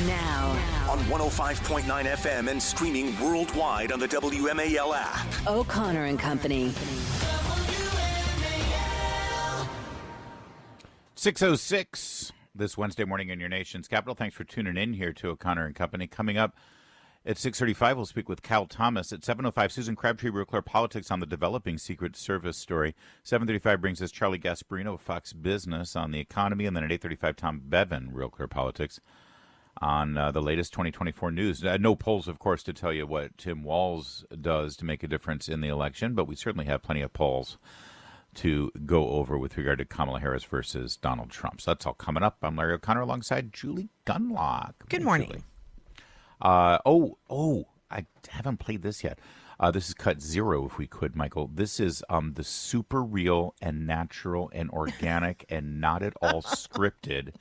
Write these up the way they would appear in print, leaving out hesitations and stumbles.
Now. On 105.9 FM and streaming worldwide on the WMAL app. O'Connor and Company. 6:06 this Wednesday morning in your nation's capital. Thanks for tuning in here to O'Connor and Company. Coming up at 6:35, we'll speak with Cal Thomas. At 7:05, Susan Crabtree, Real Clear Politics on the developing Secret Service story. 7:35 brings us Charlie Gasparino of Fox Business on the economy. And then at 8:35, Tom Bevan, Real Clear Politics, on the latest 2024 news. No polls, of course, to tell you what Tim Walz does to make a difference in the election, but we certainly have plenty of polls to go over with regard to Kamala Harris versus Donald Trump. So that's all coming up. I'm Larry O'Connor alongside Julie Gunlock. Good morning. Julie. I haven't played this yet. This is cut 0, if we could, Michael. This is the super real and natural and organic and not at all scripted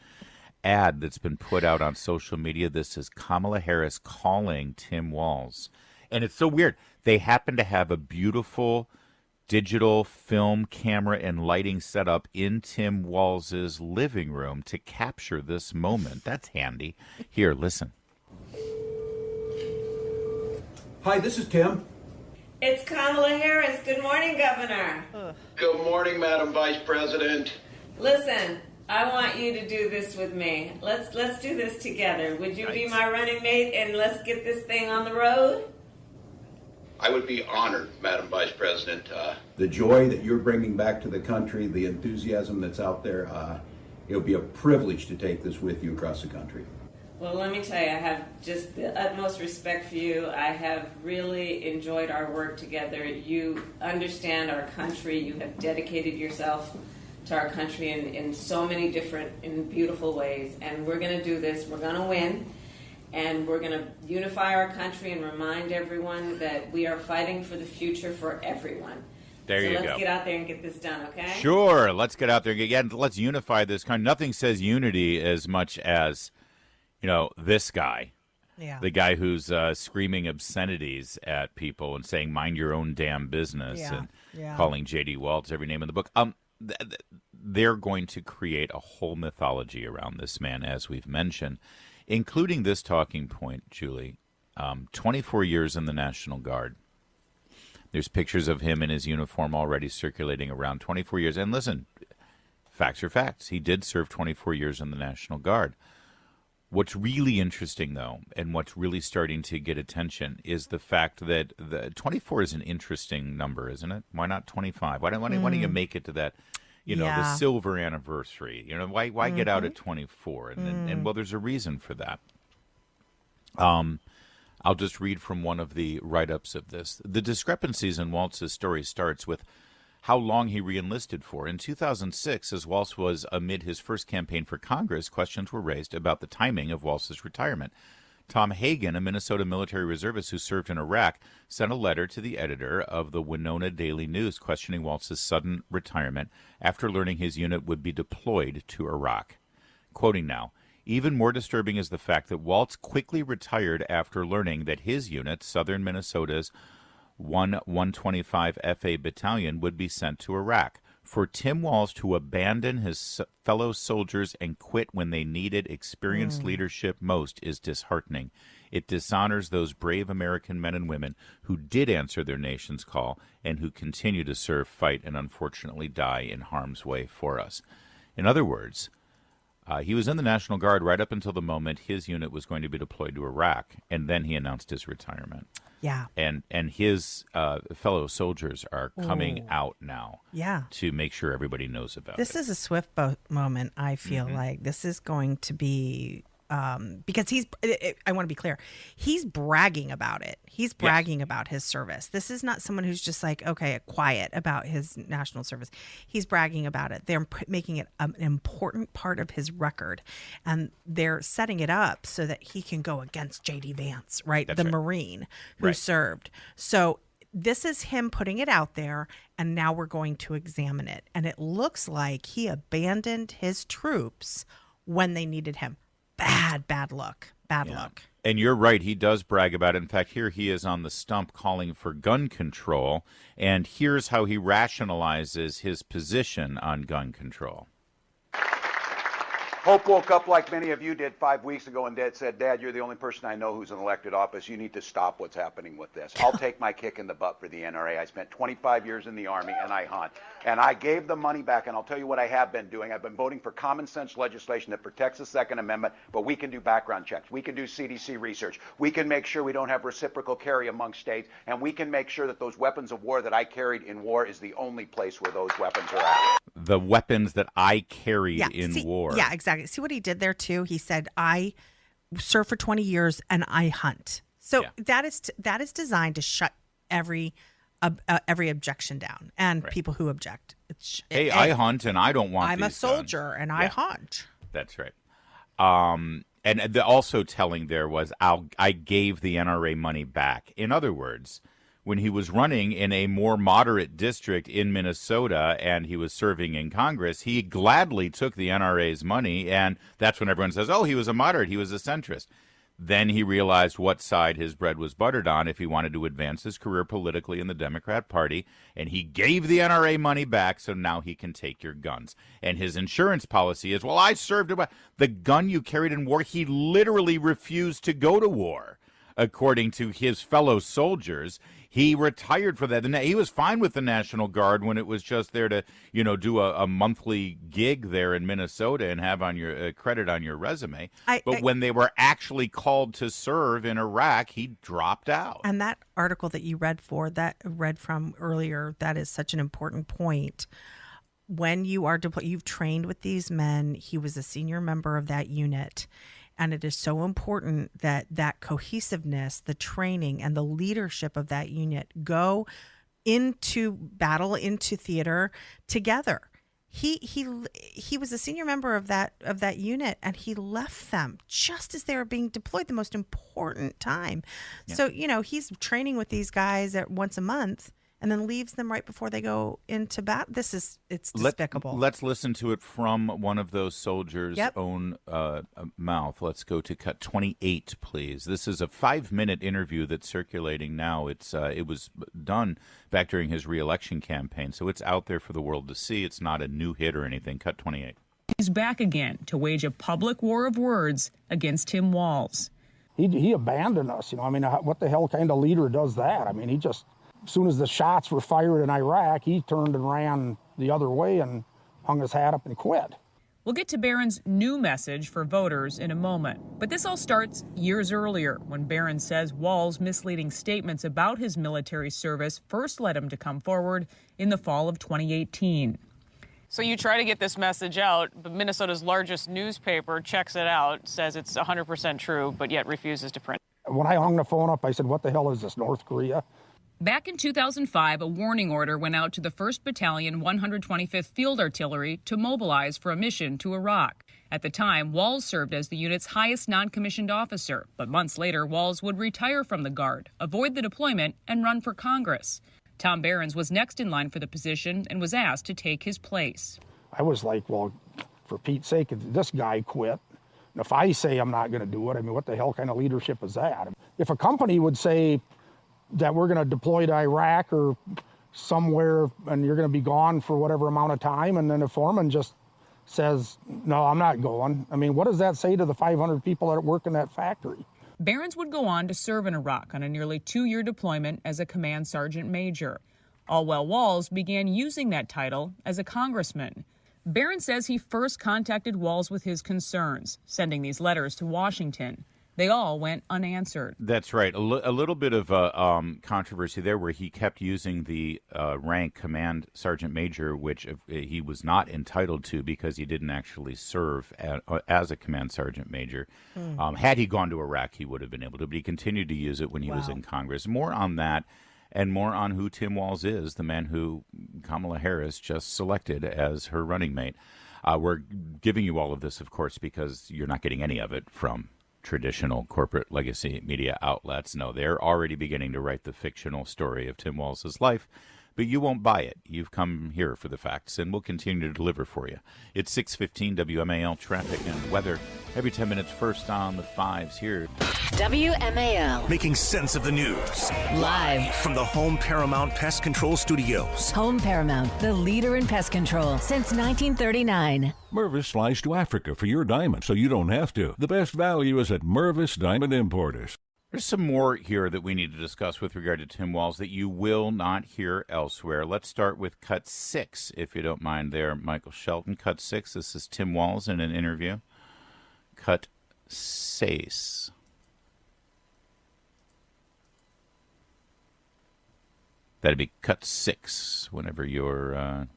ad that's been put out on social media. This is Kamala Harris calling Tim Walz. And it's so weird. They happen to have a beautiful digital film camera and lighting set up in Tim Walz's living room to capture this moment. That's handy. Here, listen. Hi, this is Tim. It's Kamala Harris. Good morning, Governor. Good morning, Madam Vice President. Listen, I want you to do this with me. Let's do this together. Would you be my running mate and let's get this thing on the road? I would be honored, Madam Vice President. The joy that you're bringing back to the country, the enthusiasm that's out there, it'll be a privilege to take this with you across the country. Well, let me tell you, I have just the utmost respect for you. I have really enjoyed our work together. You understand our country. You have dedicated yourself to our country in so many different and beautiful ways. And we're going to do this. We're going to win. And we're going to unify our country and remind everyone that we are fighting for the future for everyone. There you go. So let's get out there and get this done, okay? Sure. Let's get out there and let's unify this country. Nothing says unity as much as, this guy. Yeah. The guy who's screaming obscenities at people and saying, mind your own damn business, and calling J.D. Walz every name in the book. They're going to create a whole mythology around this man, as we've mentioned, including this talking point, Julie. 24 years in the National Guard. There's pictures of him in his uniform already circulating around. 24 years. And listen, facts are facts. He did serve 24 years in the National Guard. What's really interesting, though, and what's really starting to get attention is the fact that 24 is an interesting number, isn't it? Why not 25? Why don't you make it to that, the silver anniversary? Why get out at 24? And well, there's a reason for that. I'll just read from one of the write-ups of this. The discrepancies in Walz's story starts with how long he re-enlisted for. In 2006, as Walz was amid his first campaign for Congress, questions were raised about the timing of Walz's retirement. Tom Hagen, a Minnesota military reservist who served in Iraq, sent a letter to the editor of the Winona Daily News questioning Walz's sudden retirement after learning his unit would be deployed to Iraq. Quoting now, even more disturbing is the fact that Walz quickly retired after learning that his unit, Southern Minnesota's 125 FA Battalion, would be sent to Iraq. For Tim Walz to abandon his fellow soldiers and quit when they needed experienced leadership most is disheartening. It dishonors those brave American men and women who did answer their nation's call and who continue to serve, fight, and unfortunately die in harm's way for us. In other words, he was in the National Guard right up until the moment his unit was going to be deployed to Iraq, and then he announced his retirement. Yeah. And his fellow soldiers are coming out now to make sure everybody knows about it. This is a swift moment, I feel like. This is going to be because I want to be clear, he's bragging about it. He's bragging about his service. This is not someone who's just like, quiet about his national service. He's bragging about it. They're making it an important part of his record. And they're setting it up so that he can go against J.D. Vance, right? That's the right. Marine who served. So this is him putting it out there, and now we're going to examine it. And it looks like he abandoned his troops when they needed him. Bad look. Bad luck. And you're right. He does brag about it. In fact, here he is on the stump calling for gun control. And here's how he rationalizes his position on gun control. Hope woke up like many of you did 5 weeks ago and said, Dad, you're the only person I know who's in elected office. You need to stop what's happening with this. I'll take my kick in the butt for the NRA. I spent 25 years in the Army, and I hunt. And I gave the money back, and I'll tell you what I have been doing. I've been voting for common sense legislation that protects the Second Amendment, but we can do background checks. We can do CDC research. We can make sure we don't have reciprocal carry among states, and we can make sure that those weapons of war that I carried in war is the only place where those weapons are at. The weapons that I carried in war. Yeah, exactly. See what he did there too? He said, I served for 20 years and I hunt. So that is designed to shut every objection down and people who object. Hey, I hunt and I don't want I'm a these soldier guns. and I hunt. That's right. And the also telling there was I gave the NRA money back. In other words, when he was running in a more moderate district in Minnesota and he was serving in Congress, he gladly took the NRA's money, and that's when everyone says, oh, he was a moderate, he was a centrist. Then he realized what side his bread was buttered on if he wanted to advance his career politically in the Democrat Party, and he gave the NRA money back, so now he can take your guns. And his insurance policy is, well, I served the gun you carried in war. He literally refused to go to war, according to his fellow soldiers. He retired for that. He was fine with the National Guard when it was just there to, do a monthly gig there in Minnesota and have on your credit on your resume. But when they were actually called to serve in Iraq, he dropped out. And that article that you read from earlier, that is such an important point. When you are deployed, you've trained with these men. He was a senior member of that unit. And it is so important that cohesiveness, the training, and the leadership of that unit go into battle, into theater together. He was a senior member of that unit, and he left them just as they were being deployed, the most important time. Yeah. So he's training with these guys once a month, and then leaves them right before they go into battle. It's despicable. Let's listen to it from one of those soldiers' own mouth. Let's go to cut 28, please. This is a 5-minute interview that's circulating now. It was done back during his re-election campaign, so it's out there for the world to see. It's not a new hit or anything. Cut 28. He's back again to wage a public war of words against Tim Walz. He abandoned us. What the hell kind of leader does that? He just... As soon as the shots were fired in Iraq, he turned and ran the other way and hung his hat up and quit. We'll get to Barron's new message for voters in a moment. But this all starts years earlier when Barron says Walz's misleading statements about his military service first led him to come forward in the fall of 2018. So you try to get this message out, but Minnesota's largest newspaper checks it out, says it's 100% true, but yet refuses to print it. When I hung the phone up, I said, what the hell is this, North Korea? Back in 2005, a warning order went out to the 1st Battalion, 125th Field Artillery to mobilize for a mission to Iraq. At the time, Walz served as the unit's highest non-commissioned officer, but months later, Walz would retire from the Guard, avoid the deployment, and run for Congress. Tom Behrens was next in line for the position and was asked to take his place. I was like, well, for Pete's sake, if this guy quit, and if I say I'm not going to do it, what the hell kind of leadership is that? If a company would say that we're going to deploy to Iraq or somewhere and you're going to be gone for whatever amount of time, and then a foreman just says, no, I'm not going. What does that say to the 500 people that work in that factory? Behrens would go on to serve in Iraq on a nearly 2-year deployment as a command sergeant major. All while Walz began using that title as a congressman. Behrens says he first contacted Walz with his concerns, sending these letters to Washington. They all went unanswered. That's right. A little bit of controversy there where he kept using the rank command sergeant major, which he was not entitled to because he didn't actually serve as a command sergeant major. Had he gone to Iraq, he would have been able to, but he continued to use it when he was in Congress. More on that and more on who Tim Walz is, the man who Kamala Harris just selected as her running mate. We're giving you all of this, of course, because you're not getting any of it from traditional corporate legacy media outlets. No, they're already beginning to write the fictional story of Tim Walz's life But you won't buy it. You've come here for the facts, and we'll continue to deliver for you. It's 6:15 WMAL traffic and weather. Every 10 minutes first on the fives here. WMAL. Making sense of the news. Live. From the Home Paramount Pest Control Studios. Home Paramount, the leader in pest control since 1939. Mervis flies to Africa for your diamond so you don't have to. The best value is at Mervis Diamond Importers. There's some more here that we need to discuss with regard to Tim Walz that you will not hear elsewhere. Let's start with Cut 6, if you don't mind there, Michael Shelton. Cut 6, this is Tim Walz in an interview. Cut 6. That'd be Cut 6 whenever you're...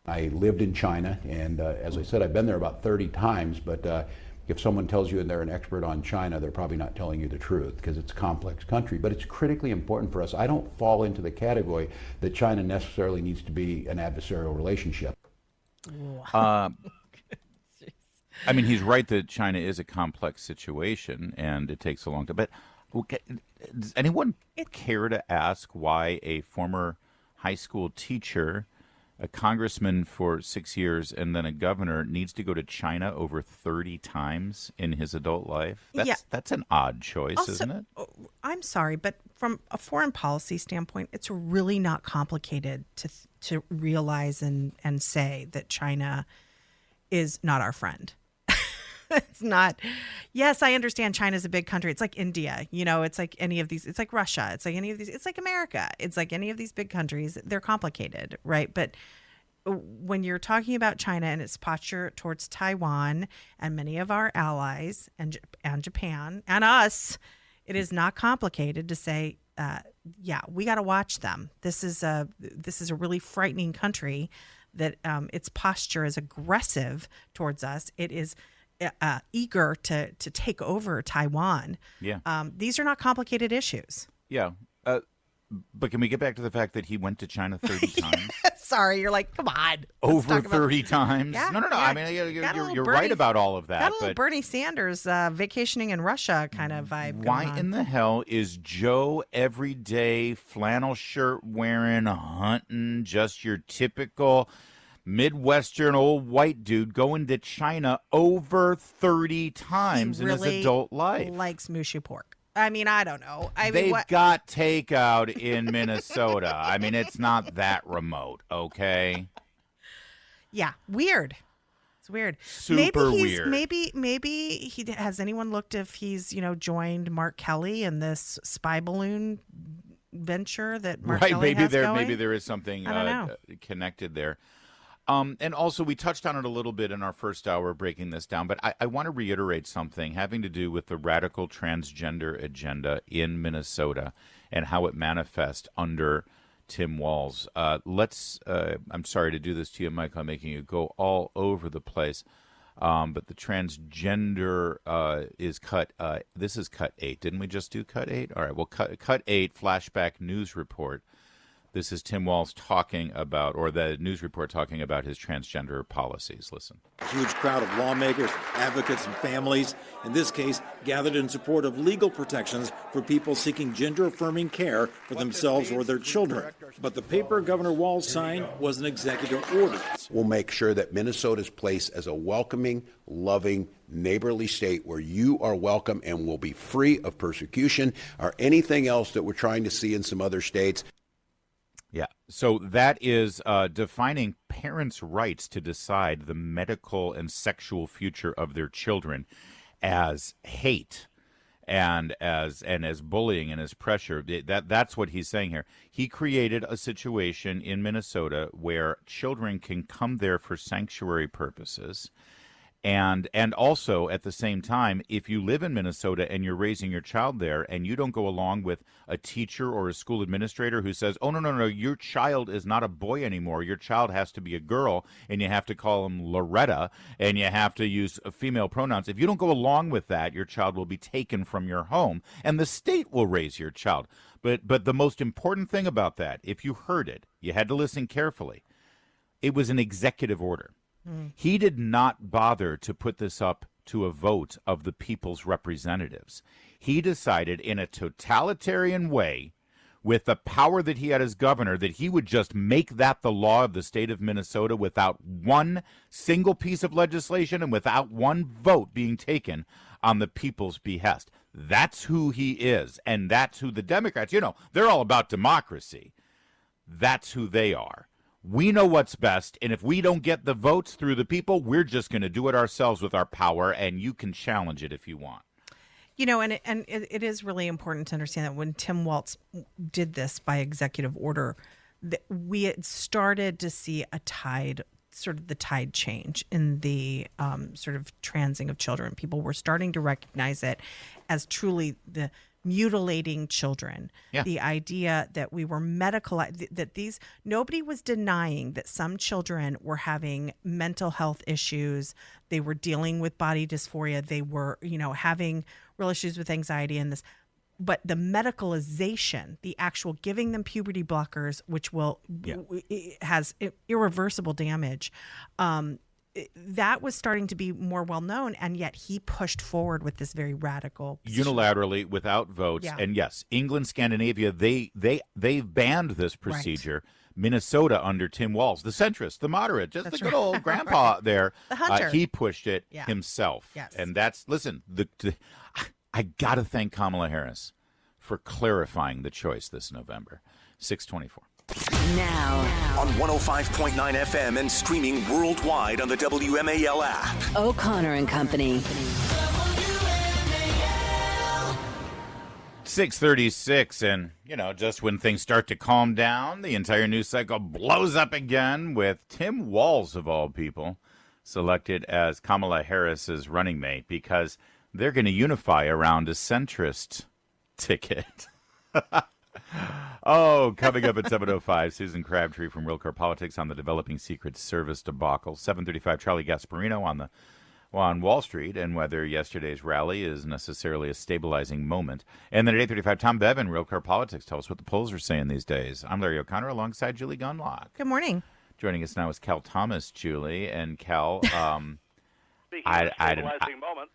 I lived in China, and as I said, I've been there about 30 times, but if someone tells you they're an expert on China, they're probably not telling you the truth because it's a complex country. But it's critically important for us. I don't fall into the category that China necessarily needs to be an adversarial relationship. I mean, he's right that China is a complex situation and it takes a long time. But does anyone care to ask why a former high school teacher, a congressman for 6 years, and then a governor needs to go to China over 30 times in his adult life? That's an odd choice, also, isn't it? I'm sorry, but from a foreign policy standpoint, it's really not complicated to realize and say that China is not our friend. It's not. Yes, I understand China's a big country. It's like India, it's like any of these. It's like Russia. It's like any of these. It's like America. It's like any of these big countries. They're complicated, right? But when you're talking about China and its posture towards Taiwan and many of our allies and Japan and us, it is not complicated to say, we got to watch them. This is a really frightening country that its posture is aggressive towards us. It is eager to take over Taiwan. Yeah. These are not complicated issues. Yeah. But can we get back to the fact that he went to China 30 times? Sorry, you're like, come on. Over 30 times? Yeah, No. Yeah. I mean, you're right about all of that. Got a little Bernie Sanders vacationing in Russia kind of vibe. Why in the hell is Joe everyday flannel shirt wearing, hunting, just your typical Midwestern old white dude going to China over 30 times in his adult life? Likes mushu pork. I mean, I don't know. They've got takeout in Minnesota. I mean, it's not that remote, okay? Yeah, weird. It's weird. Super weird. Maybe he has anyone looked if he's joined Mark Kelly in this spy balloon venture that Mark Kelly has going? Maybe there is something connected there. And also, we touched on it a little bit in our first hour breaking this down, but I want to reiterate something having to do with the radical transgender agenda in Minnesota and how it manifests under Tim Walz. I'm sorry to do this to you, Mike. I'm making you go all over the place. But the transgender is cut. This is cut 8. Didn't we just do cut 8? All right. Well, cut 8 flashback news report. This is Tim Walz talking about, or the news report talking about his transgender policies. Listen. A huge crowd of lawmakers, advocates, and families, in this case, gathered in support of legal protections for people seeking gender-affirming care for themselves or their children. But the paper Governor Walz signed was an executive order. We'll make sure that Minnesota's placed as a welcoming, loving, neighborly state where you are welcome and will be free of persecution or anything else that we're trying to see in some other states. Yeah, so that is defining parents' rights to decide the medical and sexual future of their children as hate and as bullying and as pressure. That's what he's saying here. He created a situation in Minnesota where children can come there for sanctuary purposes. And also, at the same time, if you live in Minnesota and you're raising your child there and you don't go along with a teacher or a school administrator who says, oh, no, your child is not a boy anymore. Your child has to be a girl, and you have to call him Loretta, and you have to use female pronouns. If you don't go along with that, your child will be taken from your home, and the state will raise your child. But the most important thing about that, if you heard it, you had to listen carefully, it was an executive order. He did not bother to put this up to a vote of the people's representatives. He decided in a totalitarian way with the power that he had as governor, that he would just make that the law of the state of Minnesota without one single piece of legislation and without one vote being taken on the people's behest. That's who he is, and that's who the Democrats, they're all about democracy. That's who they are. We know what's best, and if we don't get the votes through the people, we're just going to do it ourselves with our power, and you can challenge it if you want. It is really important to understand that when Tim Walz did this by executive order, we had started to see a tide change in the sort of transing of children. People were starting to recognize it as truly the mutilating children. Yeah. The idea that we were nobody was denying that some children were having mental health issues. They were dealing with body dysphoria. They were, having real issues with anxiety and this. But the medicalization, the actual giving them puberty blockers, which has irreversible damage, that was starting to be more well known, and yet he pushed forward with this very radical position. Unilaterally, without votes. Yeah. And yes, England, Scandinavia, they banned this procedure. Right. Minnesota under Tim Walz, the centrist, the moderate, just the good old grandpa there. The hunter. He pushed it himself. Yes. And I got to thank Kamala Harris for clarifying the choice this November. 624. Now on 105.9 FM and streaming worldwide on the WMAL app. O'Connor and Company. 6:36, and just when things start to calm down, the entire news cycle blows up again with Tim Walz, of all people, selected as Kamala Harris's running mate because they're going to unify around a centrist ticket. Coming up at 7:05, Susan Crabtree from Real Car Politics on the developing Secret Service debacle. 7:35, Charlie Gasparino on Wall Street and whether yesterday's rally is necessarily a stabilizing moment. And then at 8:35, Tom Bevan, Real Car Politics. Tell us what the polls are saying these days. I'm Larry O'Connor alongside Julie Gunlock. Good morning. Joining us now is Cal Thomas, Julie. And Cal, Speaking of a stabilizing moment.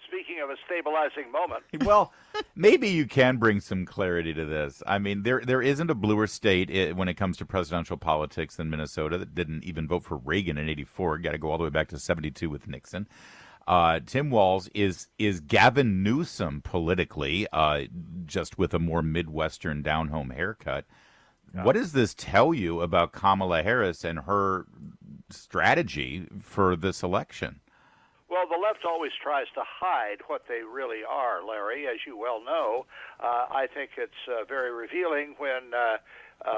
Speaking of a stabilizing moment. Well, maybe you can bring some clarity to this. I mean, there isn't a bluer state when it comes to presidential politics than Minnesota that didn't even vote for Reagan in '84. Got to go all the way back to '72 with Nixon. Tim Walz is Gavin Newsom politically, just with a more Midwestern down-home haircut. Yeah. What does this tell you about Kamala Harris and her strategy for this election? Well, the left always tries to hide what they really are, Larry, as you well know. I think it's very revealing when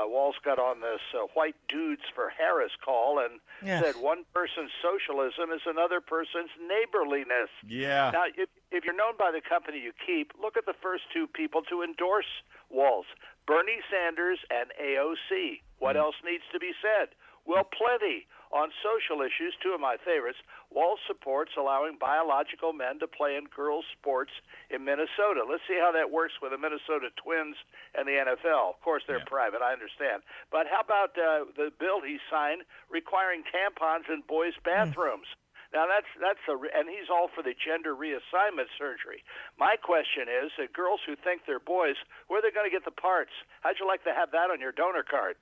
Walz got on this white dudes for Harris call and said one person's socialism is another person's neighborliness. Yeah. Now, if you're known by the company you keep, look at the first two people to endorse Walz, Bernie Sanders and AOC. What else needs to be said? Well, plenty. On social issues, two of my favorites, Walz supports allowing biological men to play in girls' sports in Minnesota. Let's see how that works with the Minnesota Twins and the NFL. Of course, they're private, I understand. But how about the bill he signed requiring tampons in boys' bathrooms? Now, and he's all for the gender reassignment surgery. My question is, girls who think they're boys, where are they going to get the parts? How'd you like to have that on your donor card?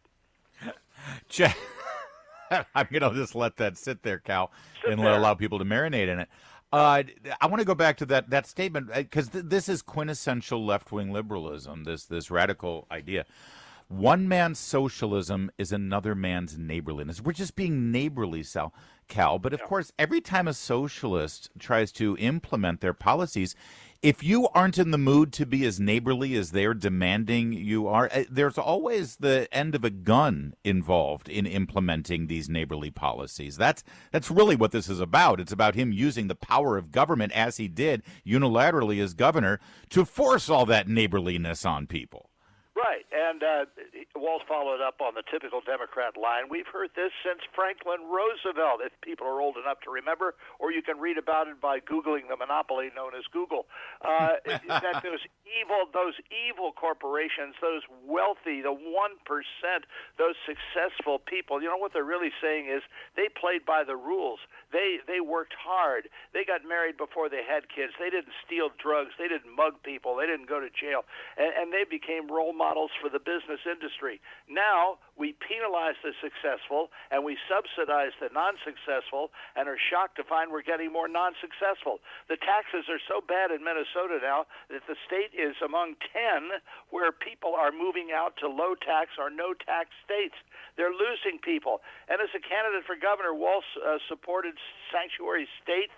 I'm going to just let that sit there, Cal, allow people to marinate in it. I want to go back to that statement because this is quintessential left-wing liberalism, this radical idea. One man's socialism is another man's neighborliness. We're just being neighborly, Cal. But, of course, every time a socialist tries to implement their policies, if you aren't in the mood to be as neighborly as they're demanding you are, there's always the end of a gun involved in implementing these neighborly policies. That's really what this is about. It's about him using the power of government, as he did unilaterally as governor, to force all that neighborliness on people. Right, and And Walz followed up on the typical Democrat line. We've heard this since Franklin Roosevelt, if people are old enough to remember, or you can read about it by Googling the monopoly known as Google. That those evil corporations, those wealthy, the 1%, those successful people, you know what they're really saying is they played by the rules. They worked hard. They got married before they had kids. They didn't steal drugs. They didn't mug people. They didn't go to jail. And they became role models for the business industry. Now we penalize the successful and we subsidize the non-successful and are shocked to find we're getting more non-successful. The taxes are so bad in Minnesota now that the state is among 10 where people are moving out to low-tax or no-tax states. They're losing people. And as a candidate for governor, Walz supported sanctuary states,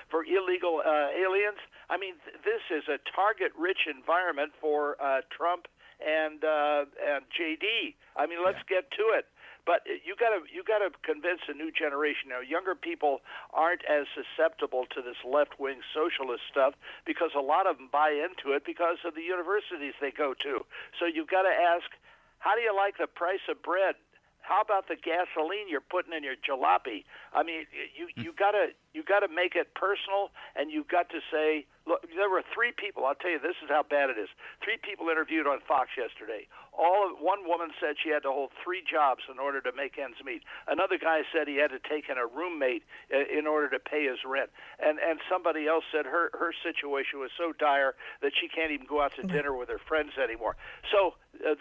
for illegal aliens. I mean, this is a target-rich environment for Trump and JD. I mean, let's get to it. But you got to convince a new generation. Now, younger people aren't as susceptible to this left-wing socialist stuff because a lot of them buy into it because of the universities they go to. So you've got to ask, how do you like the price of bread? How about the gasoline you're putting in your jalopy? I mean, you got to make it personal, and you've got to say, look, there were 3 people. I'll tell you, this is how bad it is. 3 people interviewed on Fox yesterday. One woman said she had to hold 3 jobs in order to make ends meet. Another guy said he had to take in a roommate in order to pay his rent. And somebody else said her situation was so dire that she can't even go out to dinner with her friends anymore. So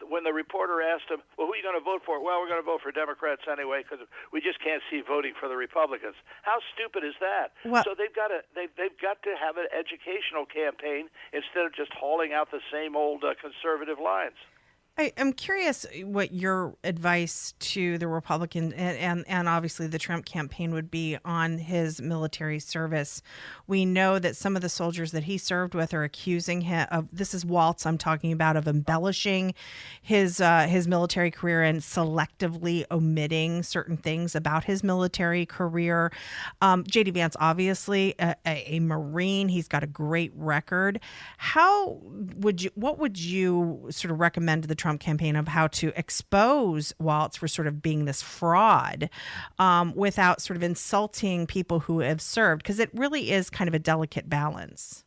when the reporter asked him, well, who are you going to vote for? Well, we're going to vote for Democrats anyway because we just can't see voting for the Republicans. How stupid is that? Well, so they've got to have an educational campaign instead of just hauling out the same old conservative lines. I'm curious what your advice to the Republican and obviously the Trump campaign would be on his military service. We know that some of the soldiers that he served with are accusing him of, this is Walz I'm talking about, of embellishing his military career and selectively omitting certain things about his military career. J.D. Vance, obviously a Marine, he's got a great record. What would you sort of recommend to the Trump campaign of how to expose Walz for sort of being this fraud without sort of insulting people who have served? Because it really is kind of a delicate balance.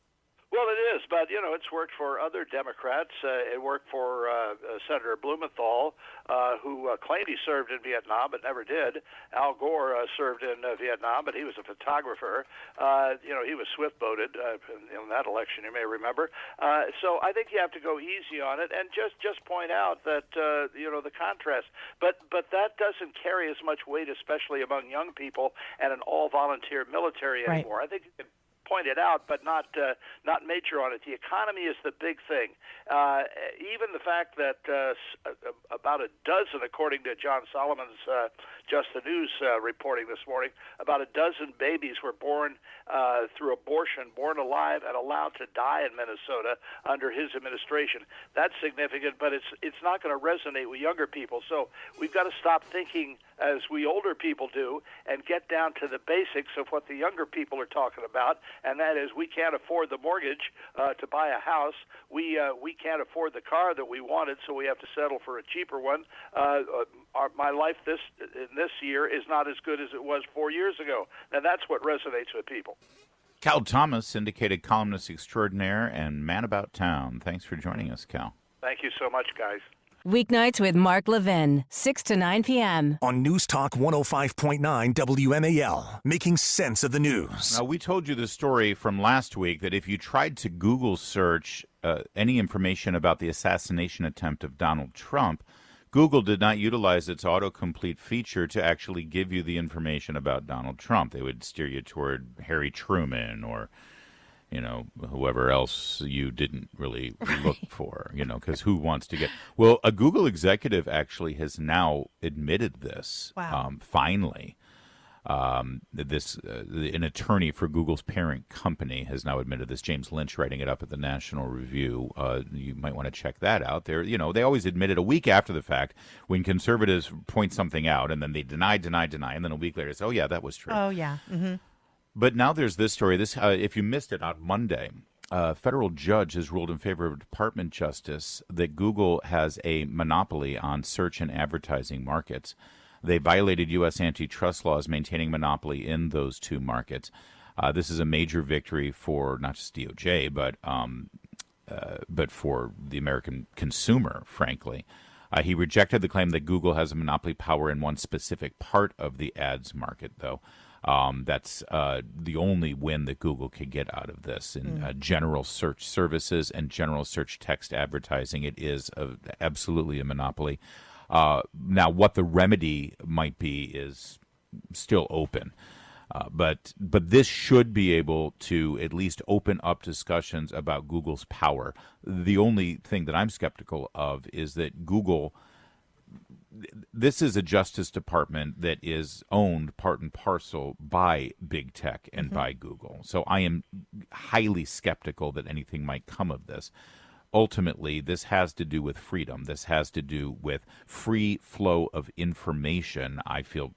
Well, it is, but, it's worked for other Democrats. It worked for Senator Blumenthal, who claimed he served in Vietnam but never did. Al Gore served in Vietnam, but he was a photographer. He was swift-voted in that election, you may remember. So I think you have to go easy on it and just point out that, the contrast. But that doesn't carry as much weight, especially among young people and an all-volunteer military anymore. Right. I think you can point it out, but not major on it. The economy is the big thing. Even the fact that about a dozen, according to John Solomon's Just the News reporting this morning, about a dozen babies were born through abortion, born alive and allowed to die in Minnesota under his administration. That's significant, but it's not going to resonate with younger people. So we've got to stop thinking as we older people do and get down to the basics of what the younger people are talking about, and that is we can't afford the mortgage to buy a house. We can't afford the car that we wanted, so we have to settle for a cheaper one. My life in this year is not as good as it was 4 years ago. Now that's what resonates with people. Cal Thomas, syndicated columnist extraordinaire and man about town. Thanks for joining us, Cal. Thank you so much, guys. Weeknights with Mark Levin, 6 to 9 p.m. on News Talk 105.9 WMAL, making sense of the news. Now, we told you the story from last week that if you tried to Google search any information about the assassination attempt of Donald Trump, Google did not utilize its autocomplete feature to actually give you the information about Donald Trump. They would steer you toward Harry Truman or whoever else you didn't really look for, because who wants to get... Well, a Google executive actually has now admitted this. Wow. Finally. An attorney for Google's parent company has now admitted this. James Lynch writing it up at the National Review. You might want to check that out. They always admit it a week after the fact when conservatives point something out, and then they deny, and then a week later say, oh, yeah, that was true. Oh, yeah. Mm-hmm. But now there's this story. If you missed it on Monday, a federal judge has ruled in favor of Department Justice that Google has a monopoly on search and advertising markets. They violated U.S. antitrust laws, maintaining monopoly in those two markets. This is a major victory for not just DOJ, but for the American consumer, frankly. He rejected the claim that Google has a monopoly power in one specific part of the ads market, though. That's the only win that Google could get out of this. In general search services and general search text advertising, it is absolutely a monopoly. Now, what the remedy might be is still open. But this should be able to at least open up discussions about Google's power. The only thing that I'm skeptical of is that Google, this is a Justice Department that is owned part and parcel by big tech and by Google. So I am highly skeptical that anything might come of this. Ultimately, this has to do with freedom. This has to do with free flow of information. I feel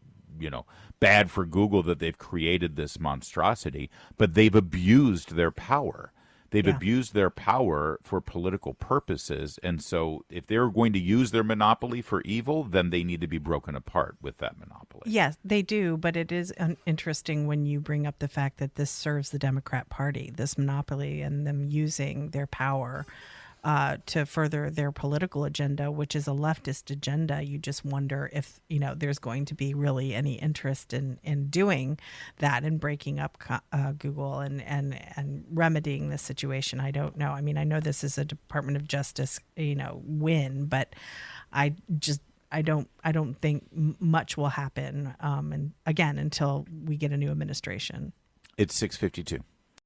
bad for Google that they've created this monstrosity, but they've abused their power. They've abused their power for political purposes. And so if they're going to use their monopoly for evil, then they need to be broken apart with that monopoly. Yes, they do. But it is interesting when you bring up the fact that this serves the Democrat Party, this monopoly, and them using their power to further their political agenda, which is a leftist agenda. You just wonder if, there's going to be really any interest in doing that and breaking up Google and remedying this situation. I don't know. I mean, I know this is a Department of Justice, win, but I don't think much will happen. And again, until we get a new administration. It's 6:52.